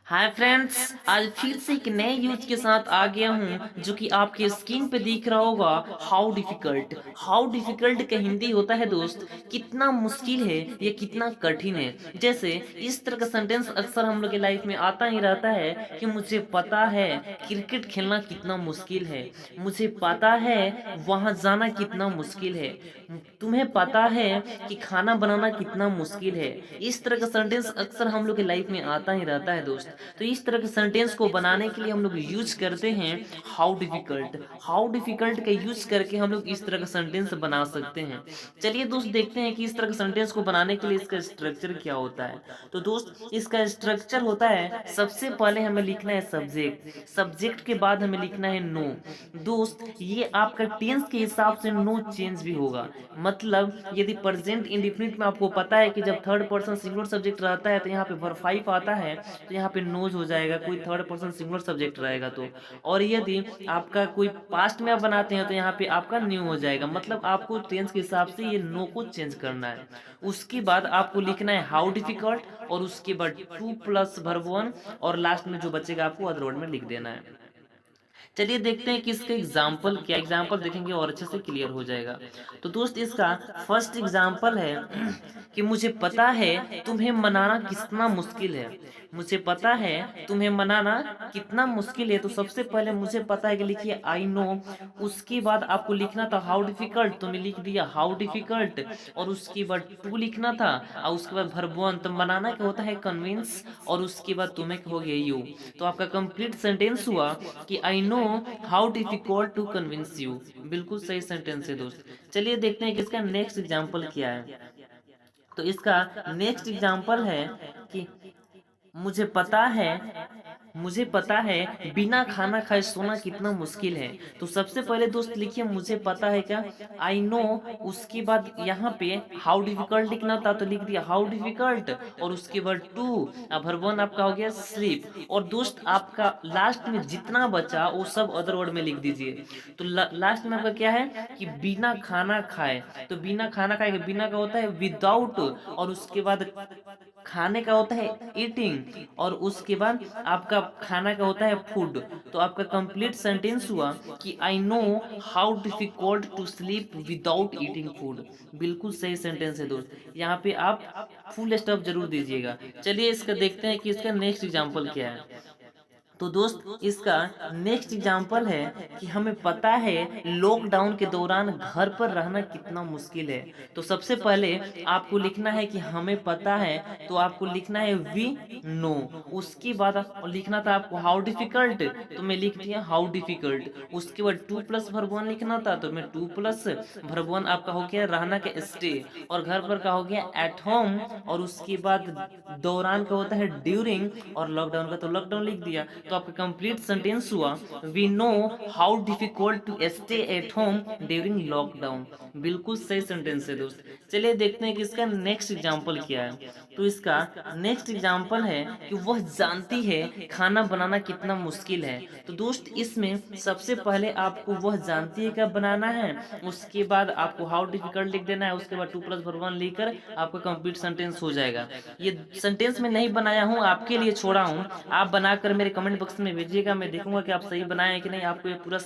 Hi friends, आज फिर से एक नए यूज के साथ आ गया हूँ जो कि आपके स्क्रीन पे दिख रहा होगा। हाउ डिफिकल्ट का हिंदी होता है दोस्त, कितना मुश्किल है, ये कितना कठिन है। जैसे इस तरह का सेंटेंस अक्सर हम लोग के लाइफ में आता ही रहता है कि मुझे पता है क्रिकेट खेलना कितना मुश्किल है, मुझे पता है वहां जाना कितना मुश्किल है, तुम्हें पता है कि खाना बनाना कितना मुश्किल है। इस तरह का सेंटेंस अक्सर हम लोग के लाइफ में आता ही रहता है दोस्त। तो इस तरह के सेंटेंस को बनाने के लिए हम लोग यूज करते हैं हाउ डिफिकल्ट का यूज करके हम लोग इस तरह का सेंटेंस बना सकते हैं। चलिए दोस्त, देखते हैं कि इस तरह के सेंटेंस को बनाने के लिए इसका स्ट्रक्चर क्या होता है। तो दोस्त, इसका स्ट्रक्चर होता है, सबसे पहले हमें लिखना है सब्जेक्ट, सब्जेक्ट के बाद हमें लिखना है नो। दोस्त, ये आपका टेंस के हिसाब से नो चेंज भी होगा। मतलब यदि प्रेजेंट इंडेफिनिट में आपको पता है कि जब थर्ड पर्सन सिंगुलर सब्जेक्ट रहता है तो यहाँ पे वर्ब 5 आता है, तो यहाँ पे नोज हो जाएगा, कोई थर्ड पर्सन सिंगुलर सब्जेक्ट रहेगा तो। और यदि आपका कोई पास्ट में आप बनाते हैं तो यहाँ पे आपका न्यू हो जाएगा। मतलब आपको टेंस के हिसाब से ये नो को चेंज करना है। उसके बाद आपको लिखना है हाउ डिफिकल्ट, और उसके बाद टू प्लस वर्ब वन, और लास्ट में जो बचेगा आपको अदर वर्ड में लिख देना है। चलिए देखते हैं कि इसका एग्जाम्पल क्या, एग्जाम्पल देखेंगे और अच्छे से क्लियर हो जाएगा। तो दोस्त, इसका फर्स्ट एग्जाम्पल है कि मुझे पता है तुम्हें मनाना कितना मुश्किल है। मुझे पता है तुम्हें मनाना कितना मुश्किल है। तो सबसे पहले मुझे पता है कि लिखिए आई नो। उसके बाद आपको लिखना था हाउ डिफिकल्ट, तो मैं लिख दिया हाउ डिफिकल्ट। और उसके बाद टू लिखना था, और उसके बाद वर्ब वन। तो बनाना क्या होता है, कन्विंस, और उसके बाद तुम्हें हो गया यू। तो आपका कंप्लीट सेंटेंस हुआ कि I know how difficult to convince you. बिल्कुल सही सेंटेंस है दोस्त। चलिए देखते हैं कि इसका नेक्स्ट एग्जाम्पल क्या है। तो इसका नेक्स्ट एग्जाम्पल है कि मुझे पता है मुझे पता है बिना खाना खाए सोना कितना मुश्किल है। तो सबसे पहले दोस्त लिखिए मुझे पता है क्या, आई नो। उसके बाद यहाँ पे हाउ डिफिकल्ट लिखना था तो लिख दिया हाउ डिफिकल्ट, और उसके बाद टू, अब हर वन आपका हो गया स्लीप। और दोस्त, आपका लास्ट में जितना बचा वो सब अदर वर्ड में लिख दीजिए। तो लास्ट में आपका क्या है कि बिना खाना खाए। तो बिना खाना खाए, बिना का होता है विदाउट, और उसके बाद खाने का होता है ईटिंग, और उसके बाद आपका खाना का होता है फूड। तो आपका कंप्लीट सेंटेंस हुआ कि I know how difficult to sleep without eating food. बिल्कुल सही सेंटेंस है दोस्त। यहाँ पे आप फुल स्टॉप जरूर दीजिएगा। चलिए इसका देखते हैं कि इसका नेक्स्ट एग्जाम्पल क्या है। तो दोस्त, इसका नेक्स्ट एग्जाम्पल है कि हमें पता है लॉकडाउन के दौरान घर पर रहना कितना मुश्किल है। तो सबसे पहले आपको लिखना है कि हमें पता है, तो आपको लिखना है वी नो। उसके बाद लिखना था आपको हाउ डिफिकल्ट, तो मैं लिख दिया हाउ डिफिकल्ट। उसके बाद टू प्लस वर्ब वन लिखना था, तो मैं टू प्लस वर्ब वन आपका हो गया रहना का स्टे, और घर पर का हो गया एट होम, और उसके बाद दौरान का होता है ड्यूरिंग, और लॉकडाउन का तो लॉकडाउन लिख दिया। तो आपका कंप्लीट सेंटेंस हुआ we know how difficult to stay at home during lockdown. बिल्कुल सही सेंटेंस है दोस्त। चलिए देखते हैं कि इसका नेक्स्ट एग्जाम्पल क्या है। तो इसका नेक्स्ट एग्जाम्पल है कि वह जानती है खाना बनाना कितना मुश्किल है। तो दोस्त, इसमें सबसे पहले आपको वह जानती है क्या बनाना है, उसके बाद आपको हाउ डिफिकल्ट लिख देना है, उसके बाद टू प्लस वर्ब वन लिखकर आपका कंप्लीट सेंटेंस हो जाएगा। ये सेंटेंस में नहीं बनाया हूँ, आपके लिए छोड़ा हूँ। आप बनाकर मेरे कमेंट बॉक्स में भेजिएगा, मैं देखूंगा कि आप सही बनाए हैं कि नहीं, आपको ये पूरा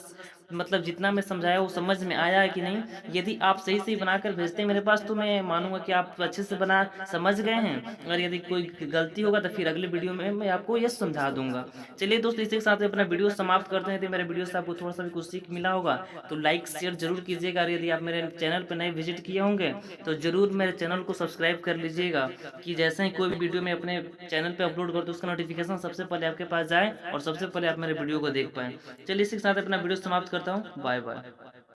मतलब जितना मैं समझाया वो समझ में आया है कि नहीं। यदि आप सही सही बनाकर भेजते हैं मेरे पास तो मैं मानूंगा कि आप अच्छे से बना समझ गए हैं। अगर यदि कोई गलती होगा तो फिर अगले वीडियो में मैं आपको ये समझा दूंगा। चलिए दोस्त, इसी के साथ अपना वीडियो समाप्त करते हैं। तो मेरे वीडियो से आपको थोड़ा सा भी कुछ सीख मिला होगा तो लाइक शेयर जरूर कीजिएगा। और यदि आप मेरे चैनल पर नए विजिट किए होंगे तो जरूर मेरे चैनल को सब्सक्राइब कर लीजिएगा, कि जैसे ही कोई भी वीडियो मैं अपने चैनल पे अपलोड कर दूँ उसका नोटिफिकेशन सबसे पहले आपके पास जाए और सबसे पहले आप मेरे वीडियो को देख पाएँ। चलिए इसी के साथ अपना वीडियो समाप्त करता हूँ। Bye bye.